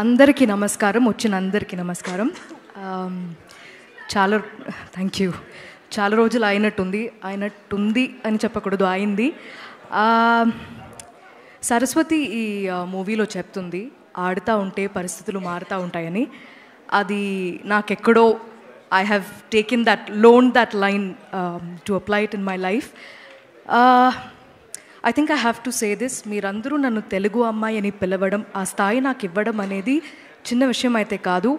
అందరికీ నమస్కారం, వచ్చిన అందరికీ నమస్కారం. చాలా థ్యాంక్ యూ. చాలా రోజులు అయినట్టుంది అని చెప్పకూడదు, అయింది. సరస్వతి ఈ మూవీలో చెప్తుంది, ఆడుతూ ఉంటే పరిస్థితులు మారుతూ ఉంటాయని. అది నాకెక్కడో I have taken that line to apply it in my life. I think I have to say this, మీరందరూ నన్ను తెలుగు అమ్మాయి అని పిలవడం, ఆ స్థాయి నాకు ఇవ్వడం అనేది చిన్న విషయం అయితే కాదు.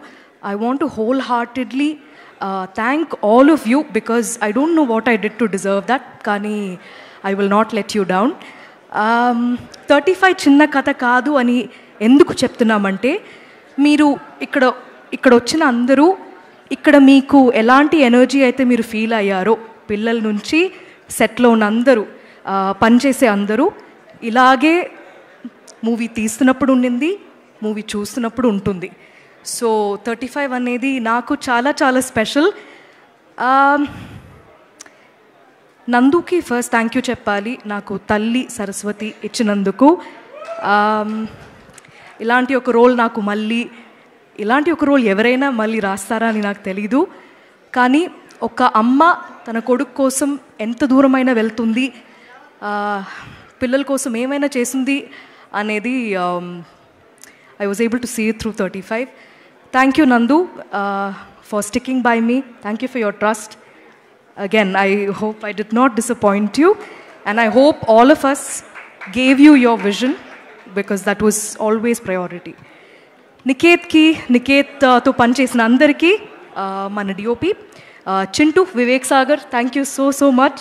I want to wholeheartedly thank all of you because I don't know what I did to deserve that, కానీ I will not let you down. 35 చిన్న కథ కాదు అని ఎందుకు చెప్తున్నామంటే, మీరు ఇక్కడ వచ్చిన అందరూ, ఇక్కడ మీకు ఎలాంటి ఎనర్జీ అయితే మీరు ఫీల్ అయ్యారో, పిల్లల నుంచి సెట్లో ఉన్న అందరూ, పనిచేసే అందరూ, ఇలాగే మూవీ తీస్తున్నప్పుడు ఉండింది, మూవీ చూస్తున్నప్పుడు ఉంటుంది. సో 35 అనేది నాకు చాలా చాలా స్పెషల్. నందుకి ఫస్ట్ థ్యాంక్ యూ చెప్పాలి, నాకు తల్లి సరస్వతి ఇచ్చినందుకు. ఇలాంటి ఒక రోల్ నాకు ఇలాంటి ఒక రోల్ ఎవరైనా మళ్ళీ రాస్తారా అని నాకు తెలీదు. కానీ ఒక అమ్మ తన కొడుకు కోసం ఎంత దూరమైనా వెళ్తుంది, పిల్లల కోసం ఏమైనా చేసింది అనేది I was able to see it through 35. Thank you, Nandu, for sticking by me. Thank you for your trust. Again, I hope I did not disappoint you, and I hope all of us gave you your vision, because that was always priority. Niket to panchesina andariki, mana DOP, Chintu, Vivek Sagar, thank you so much.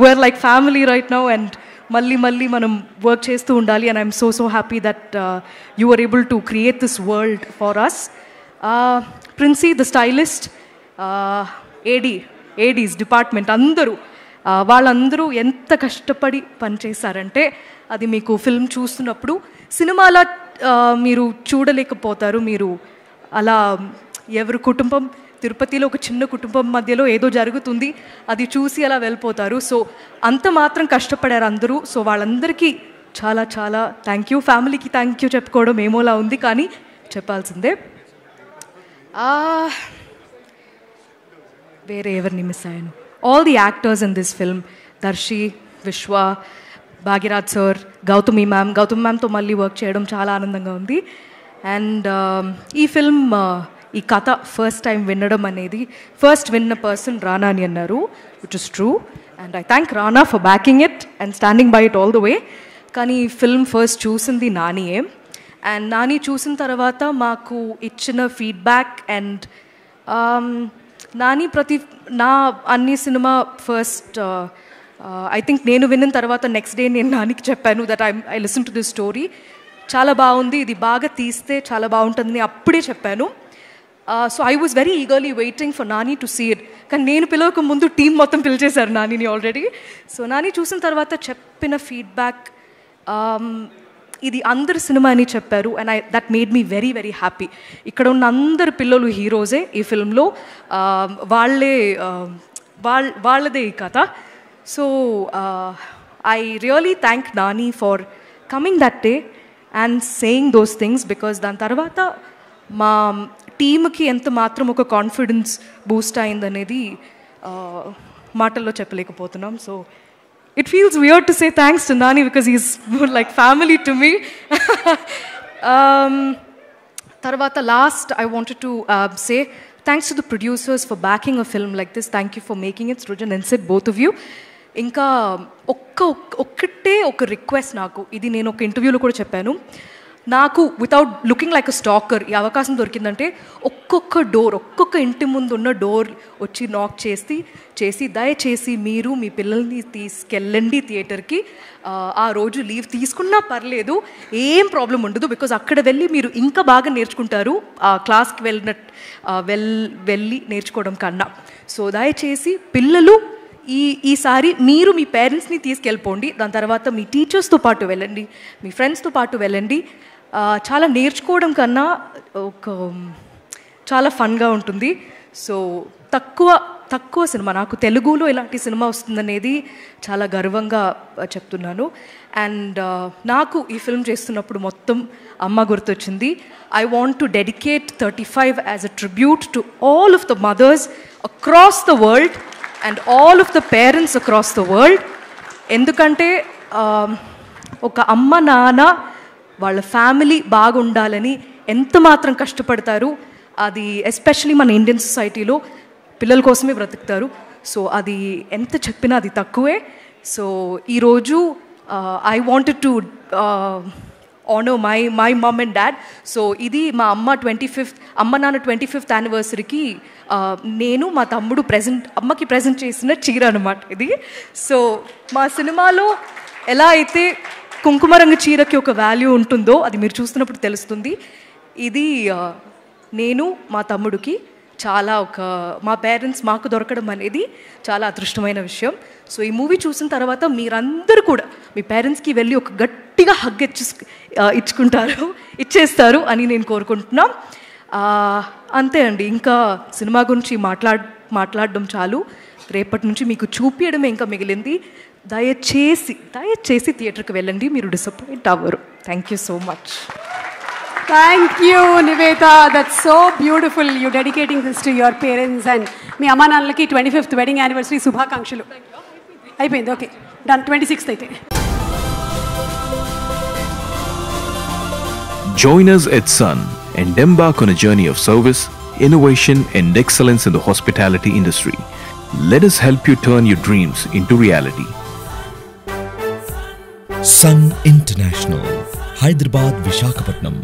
We're like family right now, and malli manam work chestu undali, and I'm so happy that you were able to create this world for us. Princey, the stylist, ADs department, andaru వాళ్ళందరూ ఎంత కష్టపడి పనిచేశారంటే, అది మీకు film చూస్తున్నప్పుడు సినిమాలో మీరు చూడలేకపోతారు. మీరు అలా ఎవరి కుటుంబం, తిరుపతిలో ఒక చిన్న కుటుంబం మధ్యలో ఏదో జరుగుతుంది, అది చూసి అలా వెళ్ళిపోతారు. సో అంత మాత్రం కష్టపడారు అందరూ. సో వాళ్ళందరికీ చాలా చాలా థ్యాంక్ యూ. ఫ్యామిలీకి థ్యాంక్ యూ చెప్పుకోవడం ఏమోలా ఉంది, కానీ చెప్పాల్సిందే. వేరే ఎవరిని మిస్ అయ్యాను? All the actors in this film, Darshi, Vishwa, Bhagyaraj sir, Gautami మ్యామ్తో మళ్ళీ వర్క్ చేయడం చాలా ఆనందంగా ఉంది. అండ్ ఈ ఫిల్మ్, ఈ కథ ఫస్ట్ టైం వినడం అనేది, ఫస్ట్ విన్న పర్సన్ రానా అని అన్నారు, which is true. And I thank Rana for backing it and standing by it all the way. కానీ ఈ ఫిల్మ్ ఫస్ట్ చూసింది నానియే. అండ్ నాని చూసిన తర్వాత మాకు ఇచ్చిన ఫీడ్బ్యాక్, అండ్ నాని నా అన్ని సినిమా ఫస్ట్ ఐ థింక్ నేను విన్న తర్వాత నెక్స్ట్ డే నేను నానికి చెప్పాను that I listen to this story, చాలా బాగుంది, ఇది బాగా తీస్తే చాలా బాగుంటుంది అప్పుడే చెప్పాను. So I was very eagerly waiting for Nani to see it. కానీ నేను పిలవక ముందు టీం మొత్తం పిలిచేశారు నానిని ఆల్రెడీ. సో నాని చూసిన తర్వాత చెప్పిన ఫీడ్బ్యాక్, ఇది అందరి సినిమా అని చెప్పారు. And that made me very very happy. ఇక్కడ ఉన్న అందరు పిల్లలు హీరోసే ఈ ఫిల్మ్లో, వాళ్ళదే ఈ కథ. So I really thank Nani for coming that day and saying those things, because దాని తర్వాత మా టీమ్కి ఎంత మాత్రం ఒక కాన్ఫిడెన్స్ బూస్ట్ అయిందనేది మాటల్లో చెప్పలేకపోతున్నాం. So it feels weird to say thanks to Nani because he's like family to me. Tarvata last I wanted to say thanks to the producers for backing a film like this. Thank you for making it, Srujan and Sid, both of you. ఇంకా ఒక్కటే ఒక request, నాకు ఇది నేను ఒక ఇంటర్వ్యూలో కూడా చెప్పాను, నాకు వితౌట్ లుకింగ్ లైక్ అ స్టాకర్ ఈ అవకాశం దొరికిందంటే ఒక్కొక్క ఇంటి ముందు ఉన్న డోర్ వచ్చి నాక్ చేసి దయచేసి మీరు మీ పిల్లల్ని తీసుకెళ్ళండి థియేటర్కి. ఆ రోజు లీవ్ తీసుకున్నా పర్లేదు, ఏం ప్రాబ్లం ఉండదు, బికాజ్ అక్కడ వెళ్ళి మీరు ఇంకా బాగా నేర్చుకుంటారు క్లాస్కి వెళ్ళి నేర్చుకోవడం కన్నా. సో దయచేసి పిల్లలు ఈసారి మీరు మీ పేరెంట్స్ని తీసుకెళ్ళిపోండి, దాని తర్వాత మీ టీచర్స్తో పాటు వెళ్ళండి, మీ ఫ్రెండ్స్తో పాటు వెళ్ళండి. చాలా నేర్చుకోవడం కన్నా చాలా ఫన్గా ఉంటుంది. సో తక్కువ సినిమా, నాకు తెలుగులో ఇలాంటి సినిమా వస్తుందనేది చాలా గర్వంగా చెప్తున్నాను. అండ్ నాకు ఈ ఫిల్మ్ చేస్తున్నప్పుడు మొత్తం అమ్మ గుర్తొచ్చింది. I want to dedicate 35 as a tribute to all of the mothers across the world and all of the parents across the world. ఎందుకంటే ఒక అమ్మ నాన్న వాళ్ళ ఫ్యామిలీ బాగుండాలని ఎంత మాత్రం కష్టపడతారు. అది ఎస్పెషలీ మన ఇండియన్ సొసైటీలో పిల్లల కోసమే బ్రతుకుతారు. సో అది ఎంత చెప్పినా అది తక్కువే. సో ఈరోజు I wanted to honour my mum and dad. So ఇది మా అమ్మ 25th అమ్మ నాన్న 25th యానివర్సరీకి నేను మా తమ్ముడు అమ్మకి ప్రజెంట్ చేసిన చీర అనమాట ఇది. సో మా సినిమాలో ఎలా అయితే కుంకుమ రంగు చీరకి ఒక వాల్యూ ఉంటుందో అది మీరు చూస్తున్నప్పుడు తెలుస్తుంది. ఇది నేను మా తమ్ముడికి చాలా మా పేరెంట్స్ మాకు దొరకడం అనేది చాలా అదృష్టమైన విషయం. సో ఈ మూవీ చూసిన తర్వాత మీరందరూ కూడా మీ పేరెంట్స్కి వెళ్ళి ఒక గట్టిగా హగ్ ఇచ్చేస్తారు అని నేను కోరుకుంటున్నాం. అంతే అండి, ఇంకా సినిమా గురించి మాట్లాడడం చాలు. రేపటి నుంచి మీకు చూపించడమే ఇంకా మిగిలింది. దయచేసి థియేటర్కి వెళ్ళండి, మీరు డిసప్పాయింట్ అవ్వరు. Thank you so much. Thank you, Nivetha. That's so beautiful. You dedicating this to your parents and మీ అమ్మా నాన్నలకి 25th వెడ్డింగ్ యానివర్సరీ శుభాకాంక్షలు. అయిపోయింది, ఓకే, డన్. 26th అయితే. Join us at Sun and embark on a journey of service, innovation and excellence in the hospitality industry. Let us help you turn your dreams into reality. Sun International, Hyderabad, Visakhapatnam.